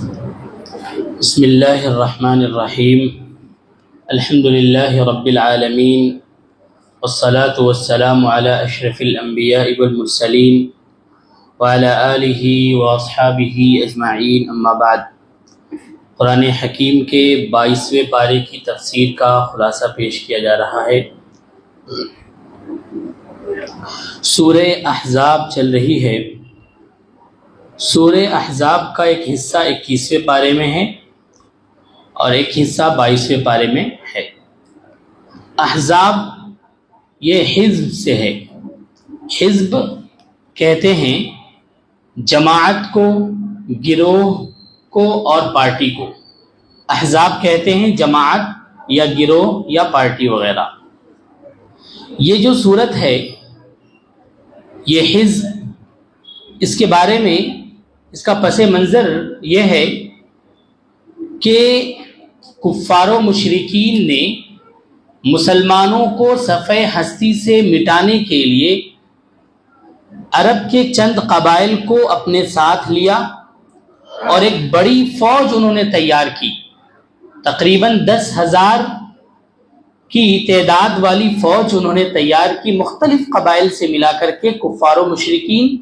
بسم اللہ الرحمن الرحیم الحمد للہ رب العالمین والصلاة والسلام علی اشرف الانبیاء والمرسلین وعلی آلہ واصحابہ اجمعین اما بعد۔ قرآن حکیم کے 22ویں پارے کی تفسیر کا خلاصہ پیش کیا جا رہا ہے۔ سورہ احزاب چل رہی ہے۔ سورہ احزاب کا ایک حصہ 21ویں پارے میں ہے اور ایک حصہ 22ویں پارے میں ہے۔ احزاب یہ حزب سے ہے۔ حزب کہتے ہیں جماعت کو، گروہ کو اور پارٹی کو۔ احزاب کہتے ہیں جماعت یا گروہ یا پارٹی وغیرہ۔ یہ جو صورت ہے یہ حزب، اس کے بارے میں اس کا پس منظر یہ ہے کہ کفار و مشرکین نے مسلمانوں کو صفحہ ہستی سے مٹانے کے لیے عرب کے چند قبائل کو اپنے ساتھ لیا اور ایک بڑی فوج انہوں نے تیار کی۔ تقریباً 10,000 کی تعداد والی فوج انہوں نے تیار کی، مختلف قبائل سے ملا کر کے کفار و مشرکین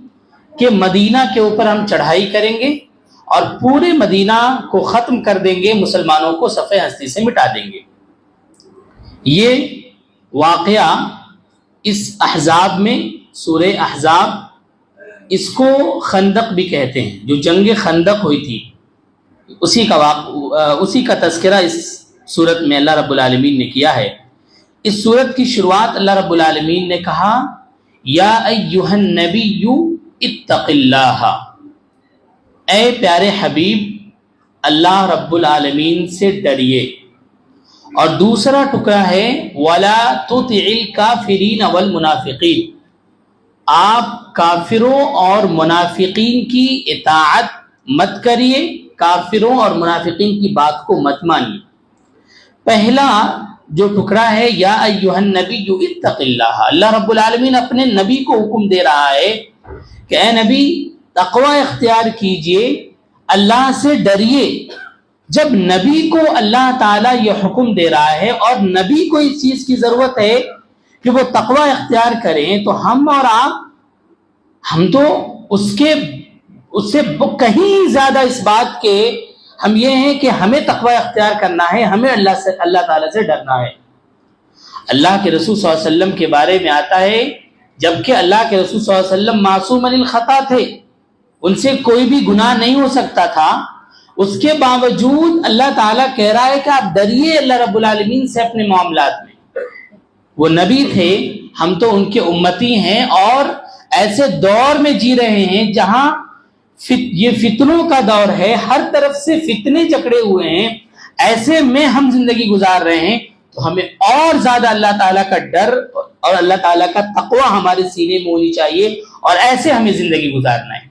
کہ مدینہ کے اوپر ہم چڑھائی کریں گے اور پورے مدینہ کو ختم کر دیں گے، مسلمانوں کو صفحہ ہستی سے مٹا دیں گے۔ یہ واقعہ اس احزاب میں، سورہ احزاب، اس کو خندق بھی کہتے ہیں، جو جنگ خندق ہوئی تھی اسی کا تذکرہ اس سورت میں اللہ رب العالمین نے کیا ہے۔ اس سورت کی شروعات اللہ رب العالمین نے کہا یا ایھا النبی اتق اللہ، اے پیارے حبیب اللہ رب العالمین سے ڈریے۔ اور دوسرا ٹکڑا ہے ولا تطع الکافرین والمنافقین، آپ کافروں اور منافقین کی اطاعت مت کریے، کافروں اور منافقین کی بات کو مت مانیے۔ پہلا جو ٹکڑا ہے یا ایھا النبی اتق اللہ، اللہ رب العالمین اپنے نبی کو حکم دے رہا ہے کہ اے نبی تقوی اختیار کیجئے، اللہ سے ڈریے۔ جب نبی کو اللہ تعالیٰ یہ حکم دے رہا ہے اور نبی کو اس چیز کی ضرورت ہے کہ وہ تقوی اختیار کریں، تو ہم اور آپ، ہم تو اس سے کہیں زیادہ اس بات کے ہم یہ ہیں کہ ہمیں تقوی اختیار کرنا ہے، ہمیں اللہ تعالیٰ سے ڈرنا ہے۔ اللہ کے رسول صلی اللہ علیہ وسلم کے بارے میں آتا ہے جبکہ اللہ کے رسول صلی اللہ علیہ وسلم معصوم عن الخطا تھے، ان سے کوئی بھی گناہ نہیں ہو سکتا تھا، اس کے باوجود اللہ تعالیٰ کہہ رہا ہے کہ آپ ڈریے اللہ رب العالمین سے اپنے معاملات میں۔ وہ نبی تھے، ہم تو ان کے امتی ہیں اور ایسے دور میں جی رہے ہیں جہاں یہ فتنوں کا دور ہے، ہر طرف سے فتنے جکڑے ہوئے ہیں، ایسے میں ہم زندگی گزار رہے ہیں، تو ہمیں اور زیادہ اللہ تعالیٰ کا ڈر اور اللہ تعالیٰ کا تقوی ہمارے سینے میں ہونی چاہیے اور ایسے ہمیں زندگی گزارنا ہے۔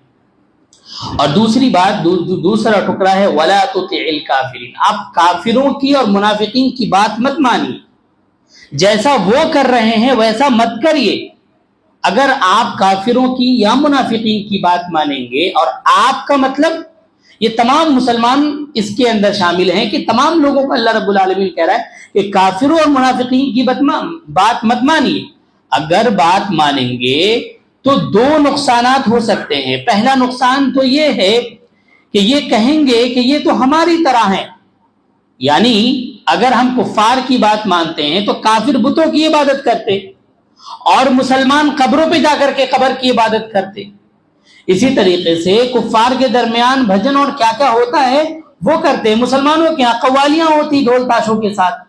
اور دوسری بات، دوسرا ٹکڑا ہے وَلَا تُطِعِ الْكَافِرِينَ، آپ کافروں کی اور منافقین کی بات مت مانیے، جیسا وہ کر رہے ہیں ویسا مت کریے۔ اگر آپ کافروں کی یا منافقین کی بات مانیں گے، اور آپ کا مطلب یہ تمام مسلمان اس کے اندر شامل ہیں کہ تمام لوگوں کو اللہ رب العالمین کہہ رہا ہے کہ کافروں اور منافقین کی بات مت مانیے۔ اگر بات مانیں گے تو دو نقصانات ہو سکتے ہیں۔ پہلا نقصان تو یہ ہے کہ یہ کہیں گے کہ یہ تو ہماری طرح ہیں، یعنی اگر ہم کفار کی بات مانتے ہیں تو کافر بتوں کی عبادت کرتے اور مسلمان قبروں پہ جا کر کے قبر کی عبادت کرتے۔ اسی طریقے سے کفار کے درمیان بھجن اور کیا کیا ہوتا ہے وہ کرتے، مسلمانوں کے یہاں قوالیاں ہوتی ڈھول تاشوں کے ساتھ۔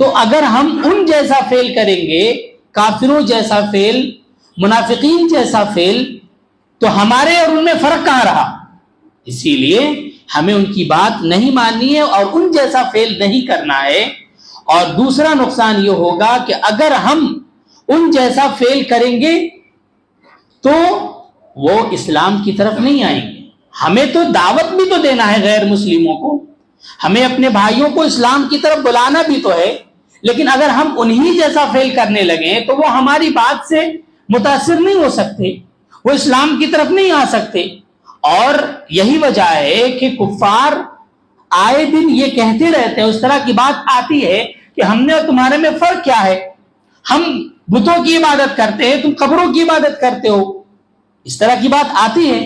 تو اگر ہم ان جیسا فعل کریں گے، کافروں جیسا فعل، منافقین جیسا فعل، تو ہمارے اور ان میں فرق کہاں رہا؟ اسی لیے ہمیں ان کی بات نہیں ماننی ہے اور ان جیسا فعل نہیں کرنا ہے۔ اور دوسرا نقصان یہ ہوگا کہ اگر ہم ان جیسا فعل کریں گے تو وہ اسلام کی طرف نہیں آئیں گے۔ ہمیں تو دعوت بھی تو دینا ہے غیر مسلموں کو، ہمیں اپنے بھائیوں کو اسلام کی طرف بلانا بھی تو ہے، لیکن اگر ہم انہی جیسا فعل کرنے لگیں تو وہ ہماری بات سے متاثر نہیں ہو سکتے، وہ اسلام کی طرف نہیں آ سکتے۔ اور یہی وجہ ہے کہ کفار آئے دن یہ کہتے رہتے ہیں، اس طرح کی بات آتی ہے کہ ہم نے اور تمہارے میں فرق کیا ہے، ہم بتوں کی عبادت کرتے ہیں، تم قبروں کی عبادت کرتے ہو، اس طرح کی بات آتی ہے۔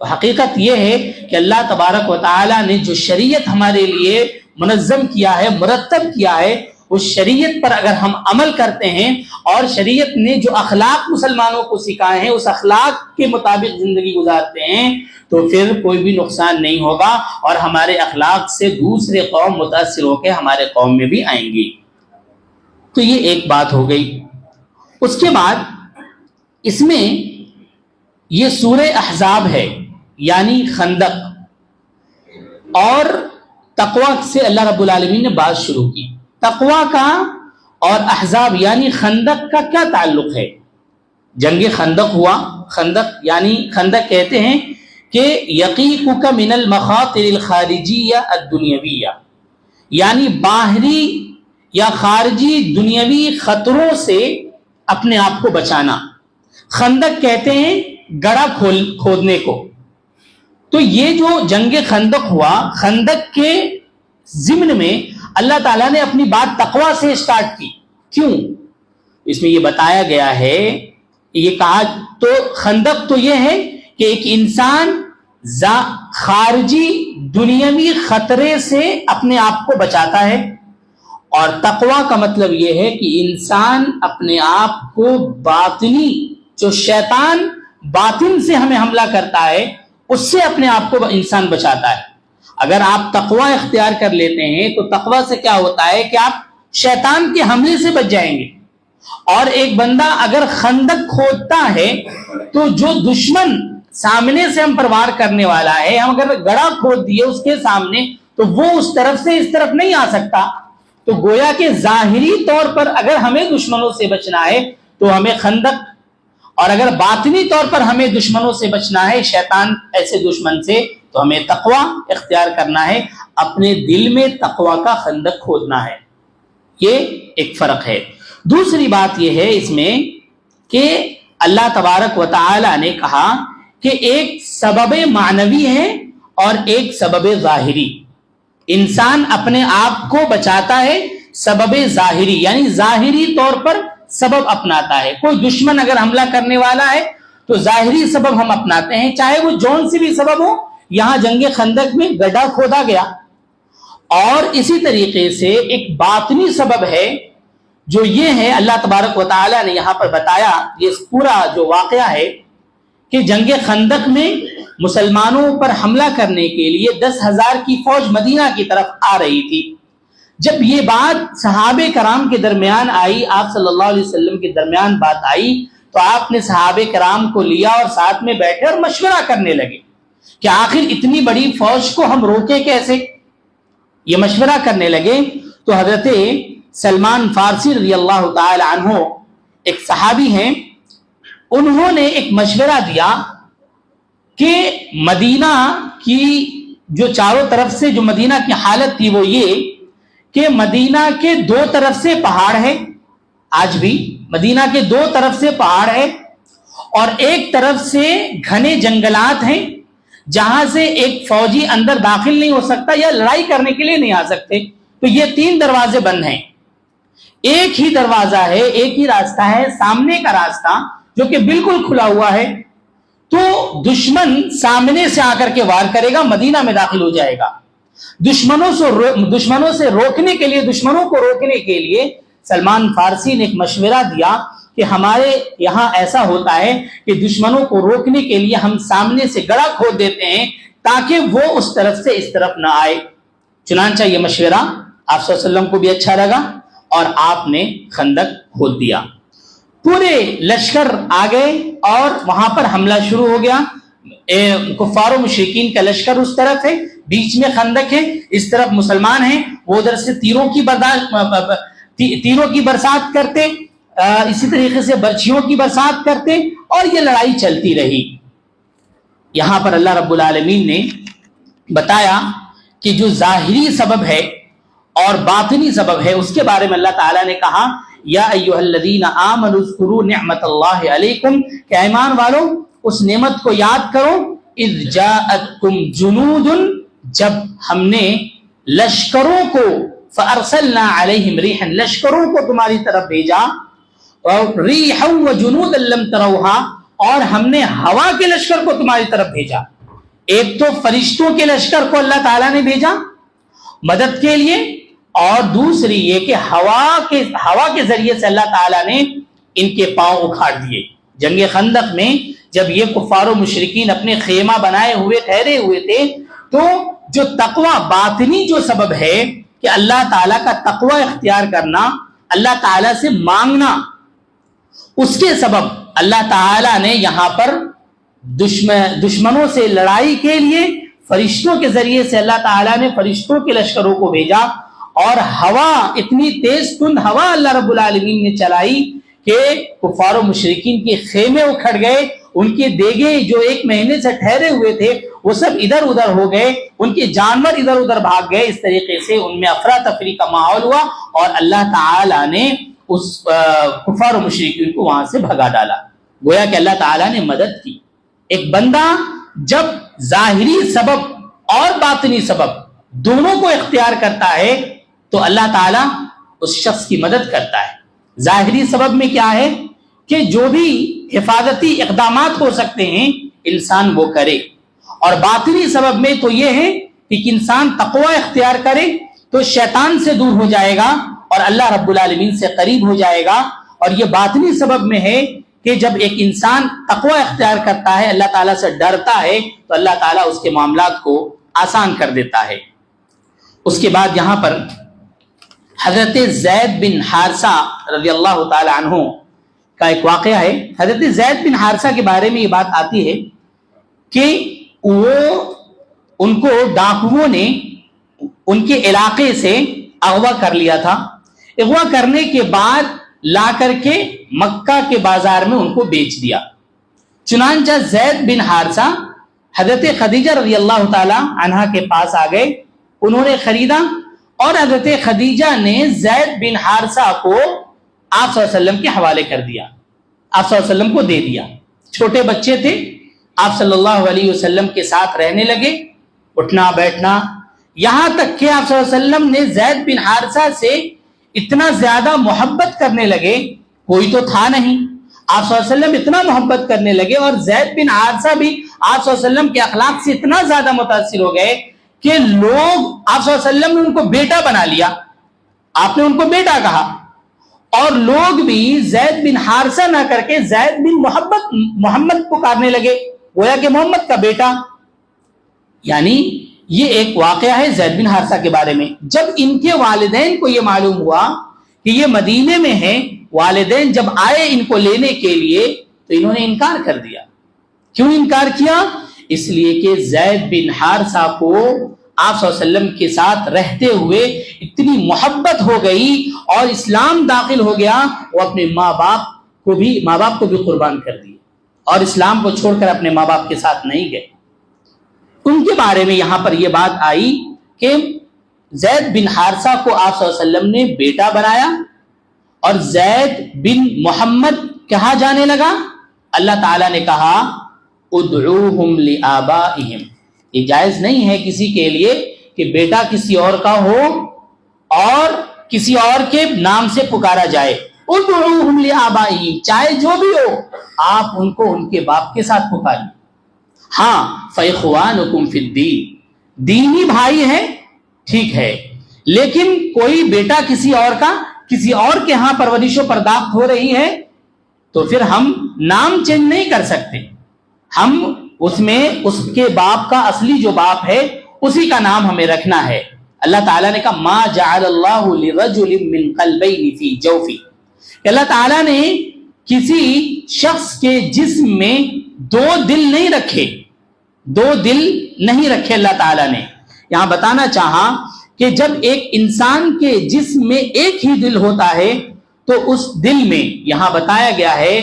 تو حقیقت یہ ہے کہ اللہ تبارک و تعالی نے جو شریعت ہمارے لیے منظم کیا ہے، مرتب کیا ہے، اس شریعت پر اگر ہم عمل کرتے ہیں اور شریعت نے جو اخلاق مسلمانوں کو سکھائے ہیں اس اخلاق کے مطابق زندگی گزارتے ہیں تو پھر کوئی بھی نقصان نہیں ہوگا، اور ہمارے اخلاق سے دوسرے قوم متاثر ہو کے ہمارے قوم میں بھی آئیں گی۔ تو یہ ایک بات ہو گئی۔ اس کے بعد اس میں یہ سورہ احزاب ہے، یعنی خندق، اور تقوی سے اللہ رب العالمین نے بات شروع کی۔ تقوی کا اور احزاب یعنی خندق کا کیا تعلق ہے؟ جنگ خندق ہوا، خندق یعنی خندق کہتے ہیں کہ یقیقک من المخاطر الخارجیہ الدنیویہ، یعنی باہری یا خارجی دنیاوی خطروں سے اپنے آپ کو بچانا۔ خندق کہتے ہیں گڑھا کھودنے کو۔ تو یہ جو جنگ خندق ہوا، خندق کے ضمن میں اللہ تعالیٰ نے اپنی بات تقوی سے سٹارٹ کی۔ کیوں؟ اس میں یہ بتایا گیا ہے، یہ کہا تو خندق تو یہ ہے کہ ایک انسان خارجی دنیاوی خطرے سے اپنے آپ کو بچاتا ہے، اور تقوی کا مطلب یہ ہے کہ انسان اپنے آپ کو باطنی، جو شیطان باطن سے ہمیں حملہ کرتا ہے اس سے اپنے آپ کو انسان بچاتا ہے۔ اگر آپ تقوی اختیار کر لیتے ہیں تو تقوی سے کیا ہوتا ہے کہ آپ شیطان کے حملے سے بچ جائیں گے۔ اور ایک بندہ اگر خندق کھودتا ہے تو جو دشمن سامنے سے ہم پر وار کرنے والا ہے، ہم اگر گڑھا کھود دیے اس کے سامنے تو وہ اس طرف سے اس طرف نہیں آ سکتا۔ تو گویا کہ ظاہری طور پر اگر ہمیں دشمنوں سے بچنا ہے تو ہمیں خندق، اور اگر باطنی طور پر ہمیں دشمنوں سے بچنا ہے، شیطان ایسے دشمن سے، تو ہمیں تقوی اختیار کرنا ہے، اپنے دل میں تقوی کا خندق کھودنا ہے۔ یہ ایک فرق ہے۔ دوسری بات یہ ہے اس میں کہ اللہ تبارک و تعالی نے کہا کہ ایک سبب معنوی ہے اور ایک سبب ظاہری۔ انسان اپنے آپ کو بچاتا ہے سبب ظاہری، یعنی ظاہری طور پر سبب اپناتا ہے۔ کوئی دشمن اگر حملہ کرنے والا ہے تو ظاہری سبب ہم اپناتے ہیں، چاہے وہ جون سی بھی سبب ہو۔ یہاں جنگ خندق میں گڈھا کھودا گیا، اور اسی طریقے سے ایک باطنی سبب ہے جو یہ ہے، اللہ تبارک و تعالی نے یہاں پر بتایا، یہ پورا جو واقعہ ہے کہ جنگ خندق میں مسلمانوں پر حملہ کرنے کے لیے 10,000 کی فوج مدینہ کی طرف آ رہی تھی۔ جب یہ بات صحابہ کرام کے درمیان آئی، آپ صلی اللہ علیہ وسلم کے درمیان بات آئی، تو آپ نے صحابہ کرام کو لیا اور ساتھ میں بیٹھے اور مشورہ کرنے لگے کہ آخر اتنی بڑی فوج کو ہم روکے کیسے۔ یہ مشورہ کرنے لگے تو حضرت سلمان فارسی رضی اللہ تعالی عنہ ایک صحابی ہیں، انہوں نے ایک مشورہ دیا کہ مدینہ کی جو چاروں طرف سے جو مدینہ کی حالت تھی وہ یہ کہ مدینہ کے دو طرف سے پہاڑ ہے، آج بھی مدینہ کے دو طرف سے پہاڑ ہے، اور ایک طرف سے گھنے جنگلات ہیں جہاں سے ایک فوجی اندر داخل نہیں ہو سکتا یا لڑائی کرنے کے لیے نہیں آ سکتے۔ تو یہ 3 دروازے بند ہیں، ایک ہی دروازہ ہے، ایک ہی راستہ ہے، سامنے کا راستہ جو کہ بالکل کھلا ہوا ہے۔ تو دشمن سامنے سے آ کر کے وار کرے گا، مدینہ میں داخل ہو جائے گا۔ دشمنوں سے روکنے کے لیے، دشمنوں کو روکنے کے لیے سلمان فارسی نے ایک مشورہ دیا کہ ہمارے یہاں ایسا ہوتا ہے کہ دشمنوں کو روکنے کے لیے ہم سامنے سے گڑھا کھود دیتے ہیں تاکہ وہ اس طرف سے اس طرف نہ آئے۔ چنانچہ یہ مشورہ آپ صلی اللہ علیہ وسلم کو بھی اچھا لگا اور آپ نے خندق کھود دیا۔ پورے لشکر آ گئے اور وہاں پر حملہ شروع ہو گیا۔ کفار و مشرکین کا لشکر اس طرف ہے، بیچ میں خندق ہے، اس طرف مسلمان ہیں، وہ ادھر سے تیروں کی برسات کرتے، اسی طریقے سے برچھیوں کی برسات کرتے، اور یہ لڑائی چلتی رہی۔ یہاں پر اللہ رب العالمین نے بتایا کہ جو ظاہری سبب ہے اور باطنی سبب ہے اس کے بارے میں اللہ تعالیٰ نے کہا یا ایھا الذین آمنوا اذکروا نعمت اللہ علیکم، کہ ایمان والو اس نعمت کو یاد کرو اذ جاءتکم جنود، جب ہم نے لشکروں کو، فارسلنا علیہم ریحا، لشکروں کو تمہاری طرف بھیجا، اور ریحا وجنودا لم تروها، اور ہم نے ہوا کے لشکر کو تمہاری طرف بھیجا۔ ایک تو فرشتوں کے لشکر کو اللہ تعالیٰ نے بھیجا مدد کے لیے، اور دوسری یہ کہ ہوا کے ذریعے سے اللہ تعالیٰ نے ان کے پاؤں اکھاڑ دیے۔ جنگ خندق میں جب یہ کفار و مشرکین اپنے خیمہ بنائے ہوئے ٹھہرے ہوئے تھے، تو جو تقوی باطنی جو سبب ہے کہ اللہ تعالیٰ کا تقوی اختیار کرنا، اللہ تعالیٰ سے مانگنا، اس کے سبب اللہ تعالیٰ نے یہاں پر دشمنوں سے لڑائی کے لیے فرشتوں کے ذریعے سے اللہ تعالیٰ نے فرشتوں کے لشکروں کو بھیجا، اور ہوا، اتنی تیز تند ہوا اللہ رب العالمین نے چلائی کہ کفار و مشرکین کے خیمے اکھڑ گئے، ان کے دیگے جو ایک مہینے سے ٹھہرے ہوئے تھے وہ سب ادھر ادھر ہو گئے، ان کے جانور ادھر ادھر بھاگ گئے۔ اس طریقے سے ان میں افراتفری کا ماحول ہوا، اور اللہ تعالیٰ نے اس کفار و مشرکین کو وہاں سے بھگا ڈالا۔ گویا کہ اللہ تعالیٰ نے مدد کی۔ ایک بندہ جب ظاہری سبب اور باطنی سبب دونوں کو اختیار کرتا ہے تو اللہ تعالیٰ اس شخص کی مدد کرتا ہے۔ ظاہری سبب میں کیا ہے کہ جو بھی حفاظتی اقدامات ہو سکتے ہیں انسان وہ کرے، اور باطنی سبب میں تو یہ ہے کہ انسان تقوی اختیار کرے تو شیطان سے دور ہو جائے گا اور اللہ رب العالمین سے قریب ہو جائے گا۔ اور یہ باطنی سبب میں ہے کہ جب ایک انسان تقوی اختیار کرتا ہے، اللہ تعالیٰ سے ڈرتا ہے، تو اللہ تعالیٰ اس کے معاملات کو آسان کر دیتا ہے۔ اس کے بعد یہاں پر حضرت زید بن حارثہ رضی اللہ تعالی عنہ کا ایک واقعہ ہے۔ حضرت زید بن حارثہ کے بارے میں یہ بات آتی ہے کہ ان کو ڈاکوؤں نے ان کے علاقے سے اغوا کر لیا تھا۔ اغوا کرنے کے بعد لا کر کے مکہ کے بازار میں ان کو بیچ دیا۔ چنانچہ زید بن حارثہ حضرت خدیجہ رضی اللہ تعالی عنہا کے پاس آ گئے، انہوں نے خریدا، اور حضرت خدیجہ نے زید بن حارثہ کو آپ صلی اللہ علیہ وسلم کے حوالے کر دیا، آپ صلی اللہ علیہ وسلم کو دے دیا۔ چھوٹے بچے تھے، آپ صلی اللہ علیہ وسلم کے ساتھ رہنے لگے، اٹھنا بیٹھنا، یہاں تک کہ آپ صلی اللہ علیہ وسلم نے زید بن حارثہ سے اتنا زیادہ محبت کرنے لگے، کوئی تو تھا نہیں، آپ صلی اللہ علیہ وسلم اتنا محبت کرنے لگے، اور زید بن حارثہ بھی آپ صلی اللہ علیہ وسلم کے اخلاق سے اتنا زیادہ متاثر ہو گئے کہ لوگ، آپ صلی اللہ علیہ وسلم نے ان کو بیٹا بنا لیا، آپ نے ان کو بیٹا کہا، اور لوگ بھی زید بن حارثہ نہ کر کے زید بن محمد پکارنے لگے، گویا کہ محمد کا بیٹا۔ یعنی یہ ایک واقعہ ہے زید بن حارثہ کے بارے میں۔ جب ان کے والدین کو یہ معلوم ہوا کہ یہ مدینے میں ہیں، والدین جب آئے ان کو لینے کے لیے تو انہوں نے انکار کر دیا۔ کیوں انکار کیا؟ اس لیے کہ زید بن حارثہ کو آپ صلی اللہ علیہ وسلم کے ساتھ رہتے ہوئے اتنی محبت ہو گئی اور اسلام داخل ہو گیا، وہ اپنے ماں باپ کو بھی قربان کر دیے اور اسلام کو چھوڑ کر اپنے ماں باپ کے ساتھ نہیں گئے۔ ان کے بارے میں یہاں پر یہ بات آئی کہ زید بن حارثہ کو آپ صلی اللہ علیہ وسلم نے بیٹا بنایا، اور زید بن محمد کہا جانے لگا۔ اللہ تعالیٰ نے کہا ادعوہم لآبائہم، یہ جائز نہیں ہے کسی کے لیے کہ بیٹا کسی اور کا ہو اور کسی اور کے نام سے پکارا جائے۔ ادعوہم لآبائہم، چاہے جو بھی ہو آپ ان کو ان کے باپ کے ساتھ پکاریے۔ ہاں فاخوانکم فی الدین، دینی بھائی ہیں ٹھیک ہے، لیکن کوئی بیٹا کسی اور کا، کسی اور کے ہاں پرورش و پرداخت ہو رہی ہے تو پھر ہم نام چینج نہیں کر سکتے، ہم اس میں اس کے باپ کا اصلی جو باپ ہے اسی کا نام ہمیں رکھنا ہے۔ اللہ تعالیٰ نے کہا ما جعل اللہ لرجل من قلبین فی جوفی، کہ اللہ تعالیٰ نے کسی شخص کے جسم میں دو دل نہیں رکھے، دو دل نہیں رکھے اللہ تعالیٰ نے۔ یہاں بتانا چاہا کہ جب ایک انسان کے جسم میں ایک ہی دل ہوتا ہے تو اس دل میں، یہاں بتایا گیا ہے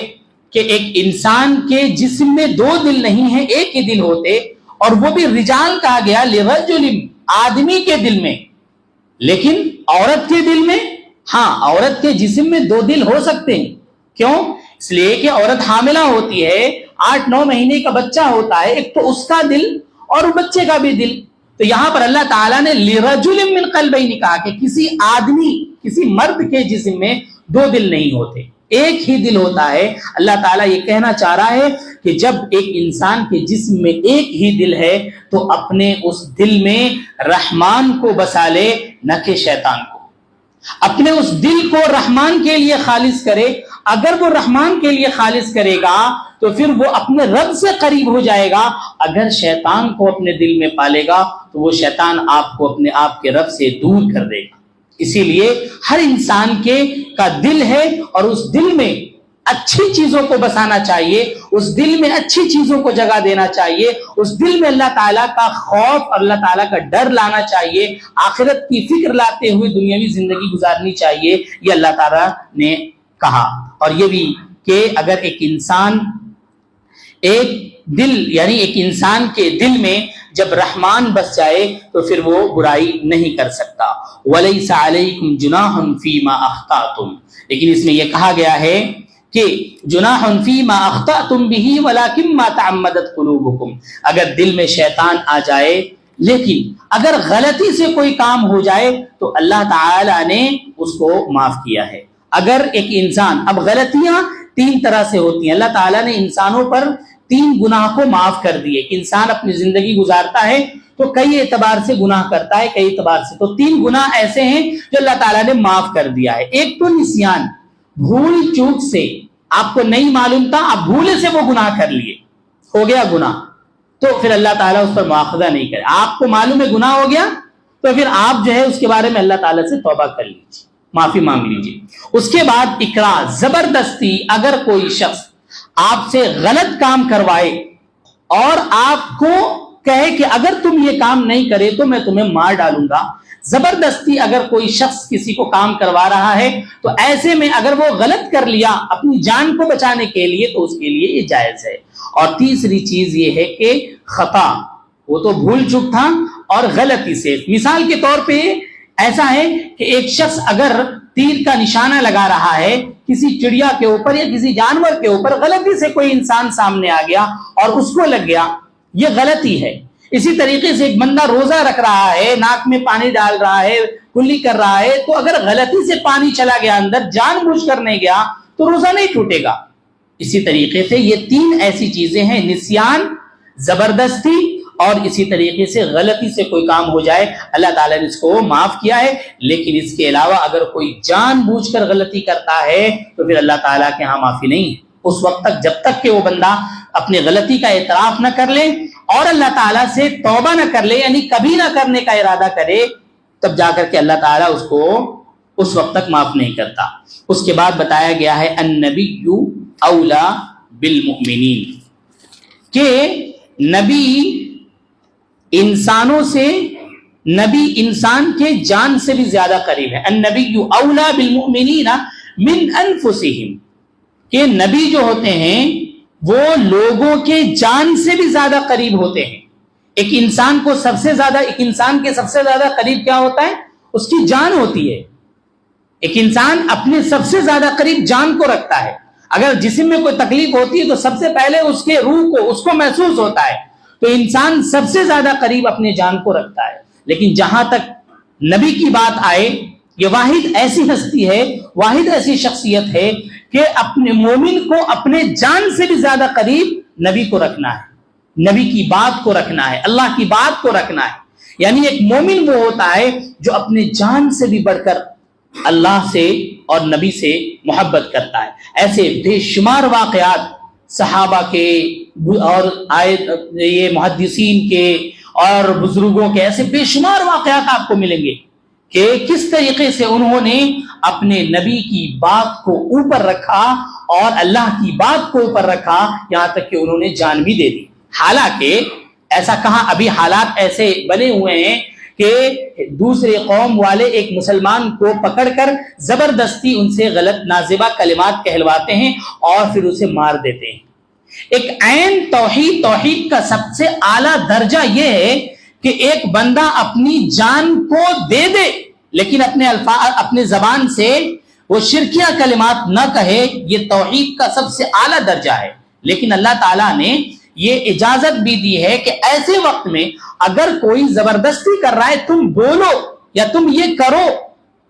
کہ ایک انسان کے جسم میں دو دل نہیں ہیں، ایک ہی دل ہوتے، اور وہ بھی رجال کہا گیا لرجل، آدمی کے دل میں، لیکن عورت کے دل میں، ہاں عورت کے جسم میں دو دل ہو سکتے ہیں۔ کیوں؟ اس لیے کہ عورت حاملہ ہوتی ہے، 8-9 مہینے کا بچہ ہوتا ہے، ایک تو اس کا دل اور بچے کا بھی دل. تو یہاں پر اللہ تعالیٰ نے لِرَجُلٍ مِّن قَلْبَيْنِ کہا کہ کسی آدمی، کسی مرد کے جسم میں 2 دل نہیں ہوتے، ایک ہی دل ہوتا ہے. اللہ تعالیٰ یہ کہنا چاہ رہا ہے کہ جب ایک انسان کے جسم میں ایک ہی دل ہے تو اپنے اس دل میں رحمان کو بسا لے، نہ کہ شیطان کو. اپنے اس دل کو رحمان کے لیے خالص کرے. اگر وہ رحمان کے لیے خالص کرے گا تو پھر وہ اپنے رب سے قریب ہو جائے گا. اگر شیطان کو اپنے دل میں پالے گا تو وہ شیطان آپ کو اپنے آپ کے رب سے دور کر دے گا. اسی لیے ہر انسان کا دل ہے اور اس دل میں اچھی چیزوں کو بسانا چاہیے، اس دل میں اچھی چیزوں کو جگہ دینا چاہیے، اس دل میں اللہ تعالیٰ کا خوف اور اللہ تعالیٰ کا ڈر لانا چاہیے، آخرت کی فکر لاتے ہوئے دنیاوی زندگی گزارنی چاہیے. یہ اللہ تعالیٰ نے کہا. اور یہ بھی کہ اگر ایک انسان یعنی ایک انسان کے دل میں جب رحمان بس جائے تو پھر وہ برائی نہیں کر سکتا. وَلَيْسَ عَلَيْكُمْ جُنَاحٌ فِي مَا أَخْطَأْتُمْ، لیکن اس میں یہ کہا گیا ہے کہ جناح فی ما اخطأتم به ولکن ما تعمدت قلوبکم، اگر دل میں شیطان آ جائے، لیکن اگر غلطی سے کوئی کام ہو جائے تو اللہ تعالی نے اس کو معاف کیا ہے. اگر ایک انسان، اب غلطیاں 3 طرح سے ہوتی ہیں. اللہ تعالیٰ نے انسانوں پر 3 گناہ کو معاف کر دیے. انسان اپنی زندگی گزارتا ہے تو کئی اعتبار سے گناہ کرتا ہے، کئی اعتبار سے. تو 3 گناہ ایسے ہیں جو اللہ تعالیٰ نے معاف کر دیا ہے. ایک تو نسیان، بھول چوک سے، آپ کو نہیں معلوم تھا، آپ بھولے سے وہ گناہ کر لیے، ہو گیا گناہ، تو پھر اللہ تعالیٰ اس پر مواخذہ نہیں کرے. آپ کو معلوم ہے گناہ ہو گیا تو پھر آپ جو ہے اس کے بارے میں اللہ تعالیٰ سے توبہ کر لیجیے، معافی مانگ لیجیے. اس کے بعد اکراہ، زبردستی اگر کوئی شخص آپ سے غلط کام کروائے اور آپ کو کہے کہ اگر تم یہ کام نہیں کرے تو میں تمہیں مار ڈالوں گا، زبردستی اگر کوئی شخص کسی کو کام کروا رہا ہے تو ایسے میں اگر وہ غلط کر لیا اپنی جان کو بچانے کے لیے تو اس کے لیے یہ جائز ہے. اور تیسری چیز یہ ہے کہ خطا، وہ تو بھول چک تھا اور غلطی سے. مثال کے طور پہ ایسا ہے کہ ایک شخص اگر تیر کا نشانہ لگا رہا ہے کسی چڑیا کے اوپر یا کسی جانور کے اوپر، غلطی سے کوئی انسان سامنے آ گیا اور اس کو لگ گیا، یہ غلطی ہے. اسی طریقے سے ایک بندہ روزہ رکھ رہا ہے، ناک میں پانی ڈال رہا ہے، کلی کر رہا ہے، تو اگر غلطی سے پانی چلا گیا اندر، جان بوجھ کر نہیں گیا تو روزہ نہیں ٹوٹے گا. اسی طریقے سے یہ 3 ایسی چیزیں ہیں، نسیان، زبردستی اور اسی طریقے سے غلطی سے کوئی کام ہو جائے، اللہ تعالیٰ نے اس کو معاف کیا ہے. لیکن اس کے علاوہ اگر کوئی جان بوجھ کر غلطی کرتا ہے تو پھر اللہ تعالیٰ کے ہاں معافی نہیں ہے اس وقت تک جب تک کہ وہ بندہ اپنی غلطی کا اعتراف نہ کر لے اور اللہ تعالیٰ سے توبہ نہ کر لے، یعنی کبھی نہ کرنے کا ارادہ کرے، تب جا کر کے اللہ تعالیٰ اس کو اس وقت تک معاف نہیں کرتا. اس کے بعد بتایا گیا ہے النبی اولا بالمؤمنین، کہ نبی انسانوں سے، نبی انسان کے جان سے بھی زیادہ قریب ہے. النبی اولا بالمؤمنین من انفسہم، کہ نبی جو ہوتے ہیں وہ لوگوں کے جان سے بھی زیادہ قریب ہوتے ہیں. ایک انسان کو سب سے زیادہ، ایک انسان کے سب سے زیادہ قریب کیا ہوتا ہے؟ اس کی جان ہوتی ہے. ایک انسان اپنے سب سے زیادہ قریب جان کو رکھتا ہے. اگر جسم میں کوئی تکلیف ہوتی ہے تو سب سے پہلے اس کے روح کو، اس کو محسوس ہوتا ہے. تو انسان سب سے زیادہ قریب اپنے جان کو رکھتا ہے. لیکن جہاں تک نبی کی بات آئے، یہ واحد ایسی ہستی ہے، واحد ایسی شخصیت ہے کہ اپنے مومن کو اپنے جان سے بھی زیادہ قریب نبی کو رکھنا ہے، نبی کی بات کو رکھنا ہے، اللہ کی بات کو رکھنا ہے. یعنی ایک مومن وہ ہوتا ہے جو اپنے جان سے بھی بڑھ کر اللہ سے اور نبی سے محبت کرتا ہے. ایسے بے شمار واقعات صحابہ کے اور یہ محدثین کے اور بزرگوں کے، ایسے بے شمار واقعات آپ کو ملیں گے کہ کس طریقے سے انہوں نے اپنے نبی کی بات کو اوپر رکھا اور اللہ کی بات کو اوپر رکھا، یہاں تک کہ انہوں نے جان بھی دے دی. حالانکہ ایسا کہاں، ابھی حالات ایسے بنے ہوئے ہیں کہ دوسرے قوم والے ایک مسلمان کو پکڑ کر زبردستی ان سے غلط نازیبہ کلمات کہلواتے ہیں اور پھر اسے مار دیتے ہیں. ایک عین توحید کا سب سے اعلیٰ درجہ یہ ہے کہ ایک بندہ اپنی جان کو دے دے لیکن اپنے زبان سے وہ شرکیہ کلمات نہ کہے. یہ توحید کا سب سے اعلیٰ درجہ ہے لیکن اللہ تعالیٰ نے یہ اجازت بھی دی ہے کہ ایسے وقت میں اگر کوئی زبردستی کر رہا ہے تم بولو یا تم یہ کرو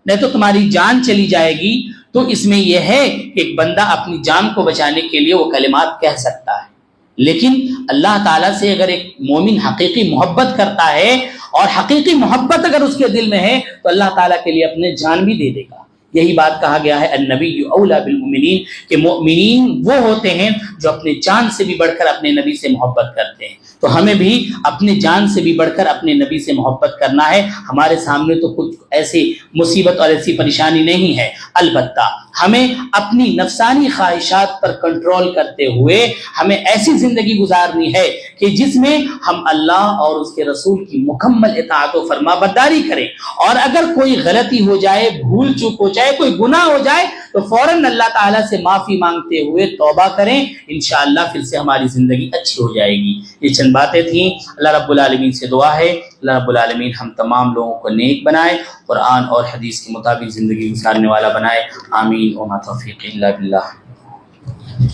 نہیں تو تمہاری جان چلی جائے گی، تو اس میں یہ ہے کہ ایک بندہ اپنی جان کو بچانے کے لیے وہ کلمات کہہ سکتا ہے۔ لیکن اللہ تعالیٰ سے اگر ایک مومن حقیقی محبت کرتا ہے اور حقیقی محبت اگر اس کے دل میں ہے تو اللہ تعالیٰ کے لیے اپنے جان بھی دے دے گا۔ یہی بات کہا گیا ہے النبی اولا بالمؤمنین، کہ مؤمنین وہ ہوتے ہیں جو اپنے جان سے بھی بڑھ کر اپنے نبی سے محبت کرتے ہیں۔ تو ہمیں بھی اپنے جان سے بھی بڑھ کر اپنے نبی سے محبت کرنا ہے۔ ہمارے سامنے تو کچھ ایسی مصیبت اور ایسی پریشانی نہیں ہے، البتہ ہمیں اپنی نفسانی خواہشات پر کنٹرول کرتے ہوئے ہمیں ایسی زندگی گزارنی ہے کہ جس میں ہم اللہ اور اس کے رسول کی مکمل اطاعت و فرما برداری کریں، اور اگر کوئی غلطی ہو جائے، بھول چوک ہو جائے، کوئی گناہ ہو جائے تو فوراً اللہ تعالیٰ سے معافی مانگتے ہوئے توبہ کریں، انشاءاللہ پھر سے ہماری زندگی اچھی ہو جائے گی۔ یہ چند باتیں تھیں۔ اللہ رب العالمین سے دعا ہے اللہ رب العالمین ہم تمام لوگوں کو نیک بنائے، قرآن اور حدیث کے مطابق زندگی گزارنے والا بنائے، آمین۔ وما توفیق الا باللہ۔